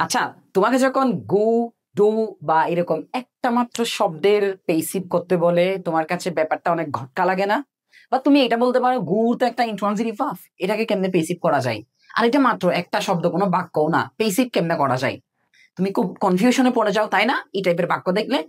আচ্ছা, তোমাকে যখন গো, ডু বা এরকম একটা মাত্র শব্দের পেসিভ করতে বলে তোমার কাছে ব্যাপারটা অনেক ঘটকা লাগে না? বা তুমি এটা বলতে পারো গু তো একটা ইন্ট্রানজিটিভ ভার্ব, এটাকে কেমনে পেসিভ করা যায়? আর এটা মাত্র একটা শব্দ, কোনো বাক্যও না, পেসিভ কেমনে করা যায়? তুমি খুব কনফিউশনে পড়ে যাও, তাই না, এই টাইপের বাক্য দেখলে?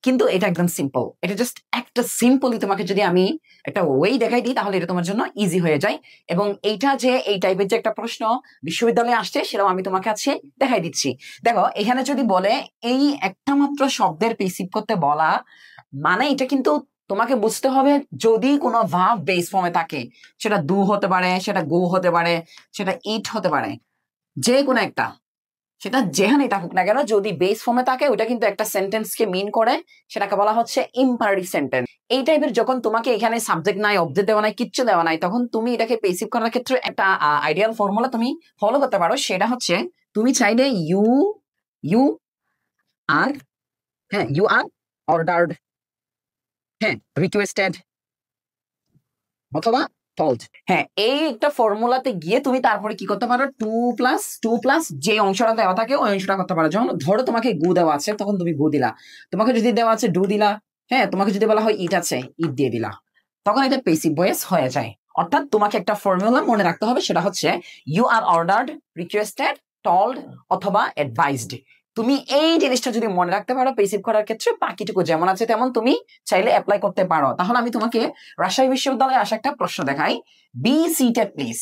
কিন্তু এটা একদম সিম্পল, এটা জাস্ট একটা সিম্পলি তোমাকে যদি আমি একটা ওয়ে দেখাই দিই তাহলে এটা তোমার জন্য ইজি হয়ে যায়। এবং এইটা যে এই টাইপের যে একটা প্রশ্ন বিশ্ববিদ্যালয়ে আসছে সেটাও আমি তোমাকে আজকে দেখাই দিচ্ছি। দেখো, এখানে যদি বলে এই একটা মাত্র শব্দের পেসিভ করতে বলা, মানে এটা কিন্তু তোমাকে বুঝতে হবে যদি কোনো ভার্ব বেস ফর্মে থাকে, সেটা ডু হতে পারে, সেটা গো হতে পারে, সেটা ইট হতে পারে, যে কোনো একটা, সেটা যেখানেই থাকুক না কেন, যদি বেস ফর্মে থাকে ওটা কিন্তু একটা সেন্টেন্সকে মিন করে, সেটাকে বলা হচ্ছে ইম্পারেটিভ সেন্টেন্স। এই টাইপের যখন তোমাকে এখানে সাবজেক্ট নাই, অবজেক্ট দেওয়া নাই, কিচ্ছু দেওয়া নাই, তখন তুমি এটাকে পেসিভ করার ক্ষেত্রে একটা আইডিয়াল ফর্মুলা তুমি ফলো করতে পারো। সেটা হচ্ছে তুমি চাইলে ইউ ইউ আর, হ্যাঁ, ইউ আর অর্ডার্ড, হ্যাঁ, রিকোয়েস্টেড, অথবা টল্ড, হ্যাঁ, এই একটা ফর্মুলাতে গিয়ে তুমি তারপরে কি করতে পারো, টু প্লাস যে অংশটা দেওয়া থাকে ওই অংশটা করতে পারো। যখন ধরো তোমাকে গু দেওয়া আছে তখন তুমি গু দিলা, তোমাকে যদি দেওয়া আছে ডু দিলা, হ্যাঁ, তোমাকে যদি বলা হয় ইট আছে, ইট দিয়ে দিলা, তখন এটা পেসিভ ভয়েস হয়ে যায়। অর্থাৎ তোমাকে একটা ফর্মুলা মনে রাখতে হবে, সেটা হচ্ছে you are ordered, requested, told অথবা অ্যাডভাইসড। তুমি এই জিনিসটা যদি মনে রাখতে পারো পেসিভ করার ক্ষেত্রে, বাকিটুকু যেমন আছে তেমন তুমি চাইলে অ্যাপ্লাই করতে পারো। তাহলে আমি তোমাকে রাজশাহী বিশ্ববিদ্যালয়ে আসা একটা প্রশ্ন দেখাই। Be seated please,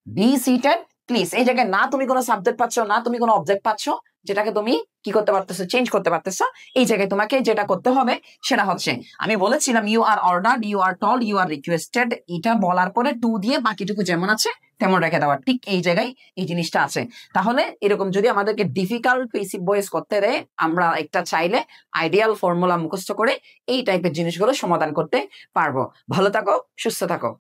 be seated please, এই জায়গায় না তুমি কোনো সাবজেক্ট পাচ্ছ, না তুমি কোনো অবজেক্ট পাচ্ছ, যেটাকে তুমি কি করতে পারতেছো, চেঞ্জ করতে পারতেছো। এই জায়গায় তোমাকে যেটা করতে হবে সেটা হচ্ছে, আমি বলেছিলাম you are ordered, you are told, you are requested, এটা বলার পরে টু দিয়ে বাকিটুকু যেমন আছে তেমন রেখে দেওয়া, ঠিক এই জায়গায় এই জিনিসটা আছে। তাহলে এরকম যদি আমাদেরকে ডিফিকাল্ট পেসিভ ভয়েস করতে দেয়, আমরা একটা চাইলে আইডিয়াল ফর্মুলা মুখস্থ করে এই টাইপের জিনিসগুলো সমাধান করতে পারবো। ভালো থাকো, সুস্থ থাকো।